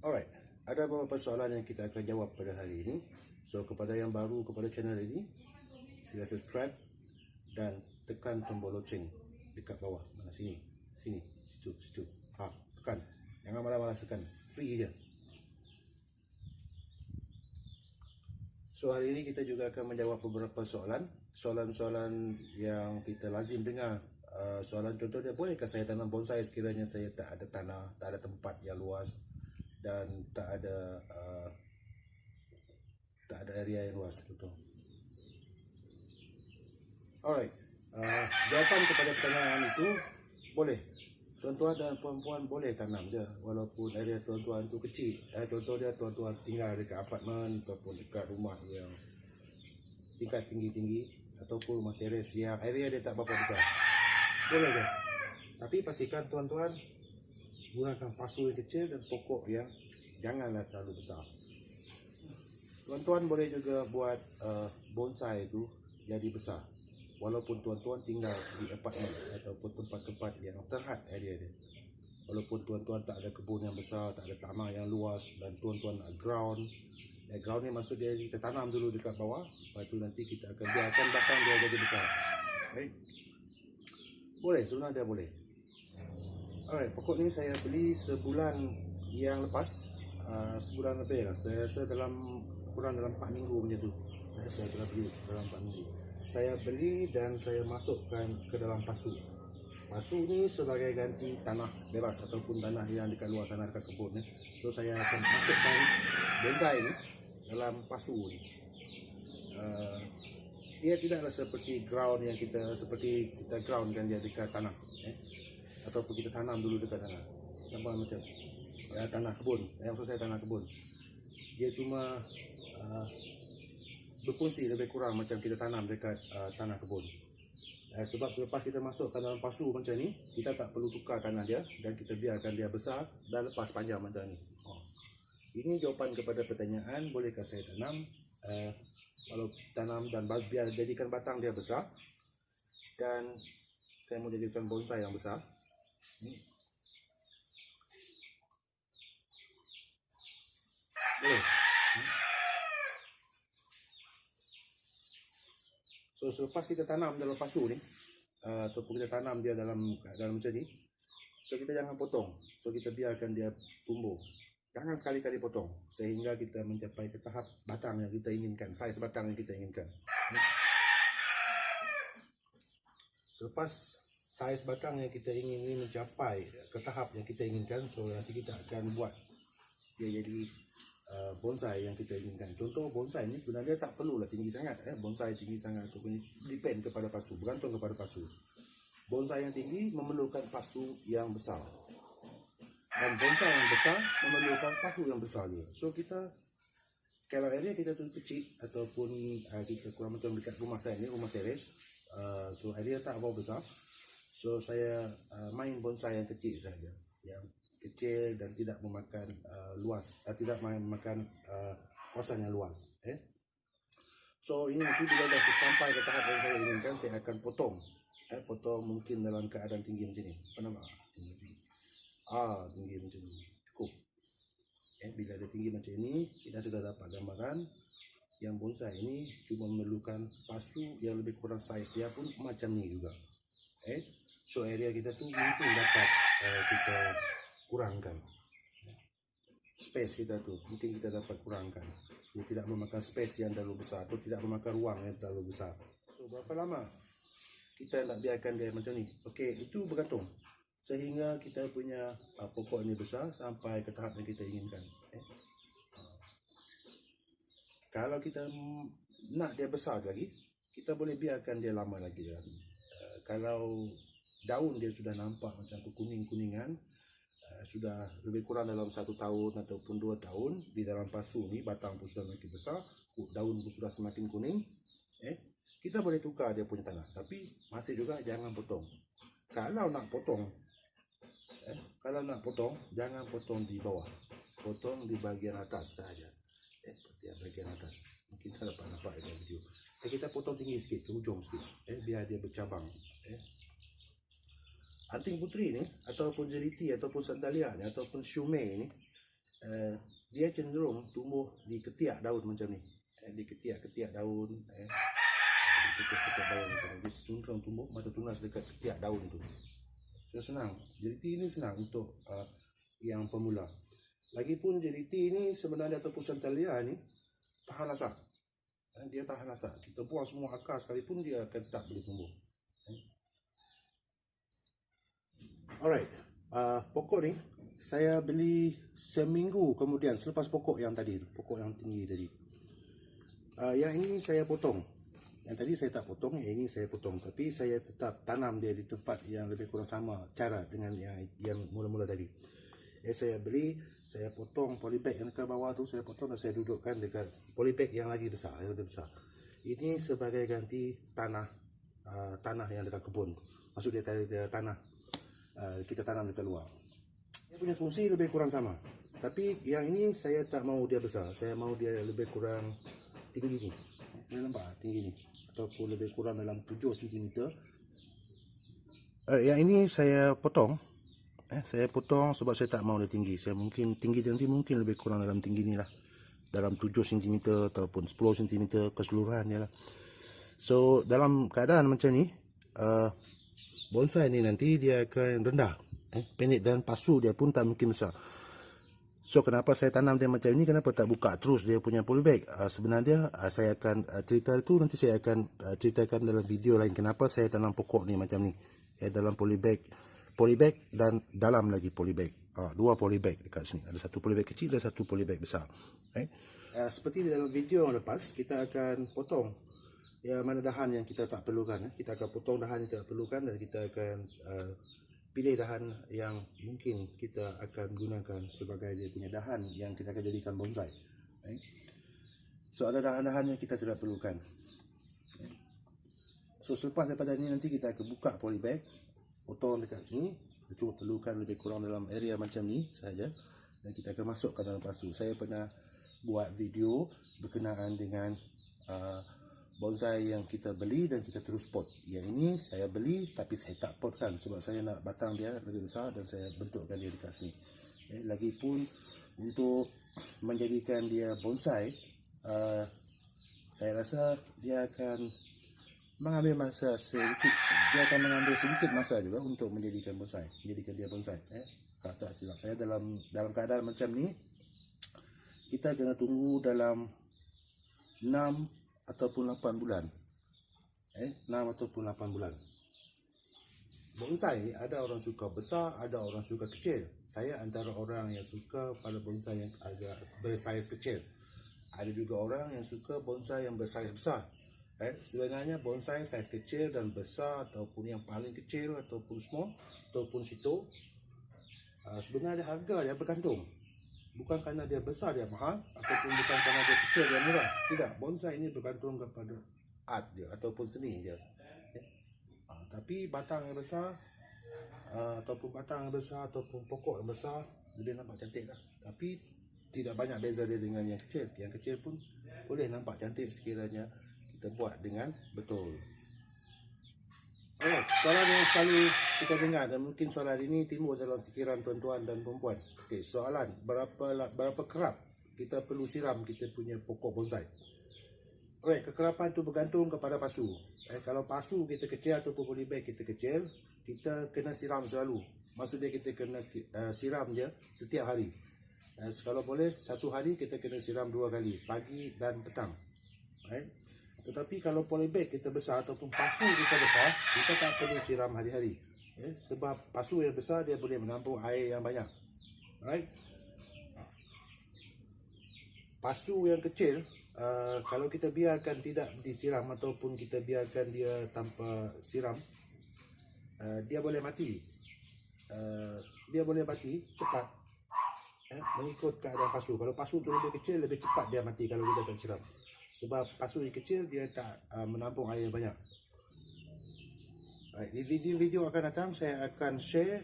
Alright, ada beberapa soalan yang kita akan jawab pada hari ini. So, kepada yang baru kepada channel ini, sila subscribe dan tekan tombol loceng dekat bawah. Mana sini, sini, situ. Tekan. Jangan malas-malas tekan. Free je. So, hari ini kita juga akan menjawab beberapa soalan. Soalan-soalan yang kita lazim dengar. Soalan contohnya, bolehkah saya tanam bonsai sekiranya saya tak ada tanah, tak ada tempat yang luas dan tak ada area yang luas, betul. Alright, jawapan kepada pertanyaan itu, boleh. Tuan-tuan dan puan-puan boleh tanam je, walaupun area tuan-tuan itu kecil. Contohnya tuan-tuan tinggal dekat apartmen ataupun dekat rumah yang tingkat tinggi-tinggi ataupun rumah teres yang area dia tak berapa besar. Boleh je. Tapi pastikan tuan-tuan gunakan pasu yang kecil dan pokok yang janganlah terlalu besar. Tuan-tuan boleh juga buat bonsai itu jadi besar, walaupun tuan-tuan tinggal di apartmen ataupun tempat-tempat yang terhad area dia. Walaupun tuan-tuan tak ada kebun yang besar, tak ada tanah yang luas dan tuan-tuan nak ground. Ground ni maksud dia kita tanam dulu dekat bawah, lepas tu nanti kita akan biarkan batang dia jadi besar. Okay? Boleh, sebenarnya dia boleh. Alright, pokok ni saya beli sebulan yang lepas, sebulan lebih lah. Saya rasa kurang dalam 4 minggu macam tu. Saya telah beli dalam 4 minggu. Saya beli dan saya masukkan ke dalam pasu. Pasu ni sebagai ganti tanah bebas ataupun tanah yang dekat luar, tanah dekat kebun. So saya akan masukkan bonsai ni dalam pasu ni. Dia tidaklah seperti ground yang kita groundkan dia dekat tanah, ataupun kita tanam dulu dekat tanah. Sama macam tanah kebun. Maksud saya tanah kebun. Dia cuma berfungsi lebih kurang macam kita tanam dekat tanah kebun. Sebab selepas kita masukkan dalam pasu macam ni, kita tak perlu tukar tanah dia dan kita biarkan dia besar dan lepas panjang macam ni. Ini jawapan kepada pertanyaan, bolehkah saya tanam? Kalau tanam dan biar jadikan batang dia besar, dan saya mau jadikan bonsai yang besar. Boleh. So selepas kita tanam dalam pasu ni, ataupun kita tanam dia dalam macam ni, so kita jangan potong. So kita biarkan dia tumbuh. Jangan sekali-kali potong sehingga kita mencapai ke tahap batang yang kita inginkan, saiz batang yang kita inginkan. Selepas saiz batang yang kita ingin ini mencapai ke tahap yang kita inginkan, so nanti kita akan buat dia jadi bonsai yang kita inginkan. Contoh bonsai ni sebenarnya tak perlulah tinggi sangat. Bonsai tinggi sangat tu depend kepada pasu, bergantung kepada pasu. Bonsai yang tinggi memerlukan pasu yang besar. Dan bonsai yang besar memerlukan pasu yang besar juga. So kita, kalau area kita tu kecil ataupun kita kurang macam dekat rumah saya ni, rumah teres, so area tak berapa besar. So saya main bonsai yang kecil saja, yang kecil dan tidak memakan luas, tidak memakan kawasan yang luas. So ini nanti bila dah sampai ke tahap yang saya inginkan, saya akan potong. Potong mungkin dalam keadaan tinggi macam ni. Apa nama? Tinggi macam ni. Cukup. Bila dia tinggi macam ini, kita sudah dapat gambaran yang bonsai ini cuma memerlukan pasu yang lebih kurang saiz dia pun macam ni juga. So area kita tu mungkin dapat kita kurangkan. Space kita tu mungkin kita dapat kurangkan. Dia tidak memakan space yang terlalu besar atau tidak memakan ruang yang terlalu besar. So berapa lama kita nak biarkan dia macam ni? Okey, itu bergantung. Sehingga kita punya pokok ni besar sampai ke tahap yang kita inginkan. Kalau kita nak dia besar lagi, kita boleh biarkan dia lama lagi dalam. Kalau daun dia sudah nampak macam kuning-kuningan, sudah lebih kurang dalam 1 tahun ataupun 2 tahun di dalam pasu ni, batang pun sudah makin besar, daun pun sudah semakin kuning, kita boleh tukar dia punya tanah. Tapi masih juga jangan potong. Kalau nak potong, jangan potong di bawah, potong di bahagian atas saja. Bahagian atas mungkin tak dapat nampak dalam video. Kita potong tinggi sikit, ke hujung sikit, biar dia bercabang. Anting putri ni ataupun jeliti ataupun sandalia ni ataupun shumei ni, dia cenderung tumbuh di ketiak daun macam ni, di ketiak daun, di ketiak daun macam ni. Dia cenderung tumbuh mata tunas dekat ketiak daun tu. So senang, JDT ini senang untuk yang pemula. Lagipun JDT ini sebenarnya ataupun Santallia ni tahan lasak. Dia tahan lasak. Kita buang semua akar sekalipun dia akan tetap boleh tumbuh. Alright, pokok ni saya beli seminggu kemudian selepas pokok yang tadi, pokok yang tinggi tadi. Yang ini saya potong. Yang tadi saya tak potong, yang ini saya potong. Tapi saya tetap tanam dia di tempat yang lebih kurang sama cara dengan yang mula-mula tadi. Saya beli, saya potong polybag yang dekat bawah tu, saya potong dan saya dudukkan dekat polybag yang lagi besar, yang lebih besar. Ini sebagai ganti tanah yang dekat kebun. Maksud dia tanah kita tanam dekat luar. Dia punya fungsi lebih kurang sama. Tapi yang ini saya tak mau dia besar. Saya mau dia lebih kurang tinggi ni. Boleh nampak tinggi ni. Ataupun lebih kurang dalam 7 cm. Yang ini saya potong. Saya potong sebab saya tak mau dia tinggi. Saya mungkin tinggi nanti mungkin lebih kurang dalam tinggi ni lah. Dalam 7 cm ataupun 10 cm keseluruhannya lah. So dalam keadaan macam ni, bonsai ni nanti dia akan rendah, pendek dan pasu dia pun tak mungkin besar. So kenapa saya tanam dia macam ni, kenapa tak buka terus dia punya polybag? Sebenarnya saya akan cerita itu nanti saya akan ceritakan dalam video lain kenapa saya tanam pokok ni macam ni. Dalam polybag dan dalam lagi polybag. Dua polybag dekat sini. Ada satu polybag kecil dan satu polybag besar. Seperti dalam video yang lepas, kita akan potong mana dahan yang kita tak perlukan. Kita akan potong dahan yang tidak perlukan dan kita akan pilih dahan yang mungkin kita akan gunakan sebagai dia punya dahan yang kita akan jadikan bonsai. So ada dahan-dahan yang kita tidak perlukan. So selepas daripada ini nanti kita akan buka polybag, potong dekat sini. Kita cuma perlukan lebih kurang dalam area macam ni saja dan kita akan masukkan dalam pasu. Saya pernah buat video berkenaan dengan bonsai yang kita beli dan kita terus pot. Yang ini saya beli tapi saya tak potkan sebab saya nak batang dia lebih besar dan saya bentukkan dia dekat sini. Lagipun untuk menjadikan dia bonsai, saya rasa dia akan mengambil masa sedikit. Dia akan mengambil sedikit masa juga untuk menjadikan bonsai, menjadikan dia bonsai. Kalau tak silap saya dalam keadaan macam ni, kita kena tunggu dalam 6 ataupun 8 bulan. 6 ataupun 8 bulan. Bonsai ni ada orang suka besar, ada orang suka kecil. Saya antara orang yang suka pada bonsai yang agak bersaiz kecil. Ada juga orang yang suka bonsai yang bersaiz besar. Sebenarnya bonsai saiz kecil dan besar ataupun yang paling kecil ataupun small ataupun situ, sebenarnya harga dia bergantung. Bukan kerana dia besar dia mahal ataupun bukan kerana dia kecil dia murah. Tidak, bonsai ini bergantung kepada art dia ataupun seni dia. Tapi batang yang besar ataupun pokok yang besar lebih nampak cantik lah. Tapi tidak banyak beza dia dengan yang kecil. Yang kecil pun boleh nampak cantik sekiranya kita buat dengan betul. Alright, soalan yang selalu kita dengar dan mungkin soalan ini timbul dalam fikiran tuan-tuan dan perempuan. Soalan, berapa kerap kita perlu siram kita punya pokok bonsai? Alright, kekerapan itu bergantung kepada pasu. Kalau pasu kita kecil ataupun polybag kita kecil, kita kena siram selalu. Maksudnya kita kena siram dia setiap hari. Kalau boleh, satu hari kita kena siram 2 kali, pagi dan petang. Tetapi kalau polybag kita besar ataupun pasu kita besar, kita tak perlu siram hari-hari. Sebab pasu yang besar dia boleh menampung air yang banyak. Right? Pasu yang kecil, kalau kita biarkan tidak disiram ataupun kita biarkan dia tanpa siram, dia boleh mati. Dia boleh mati cepat, mengikut keadaan pasu. Kalau pasu tu lebih kecil, lebih cepat dia mati kalau kita tak siram. Sebab pasu yang kecil dia tak menampung air banyak. Di video-video akan datang saya akan share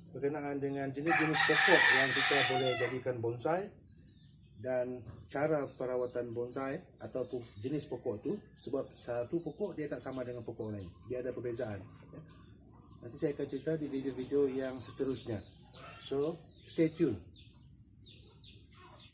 berkenaan dengan jenis-jenis pokok yang kita boleh jadikan bonsai dan cara perawatan bonsai ataupun jenis pokok tu. Sebab satu pokok dia tak sama dengan pokok lain, dia ada perbezaan. Nanti saya akan cerita di video-video yang seterusnya. So stay tune.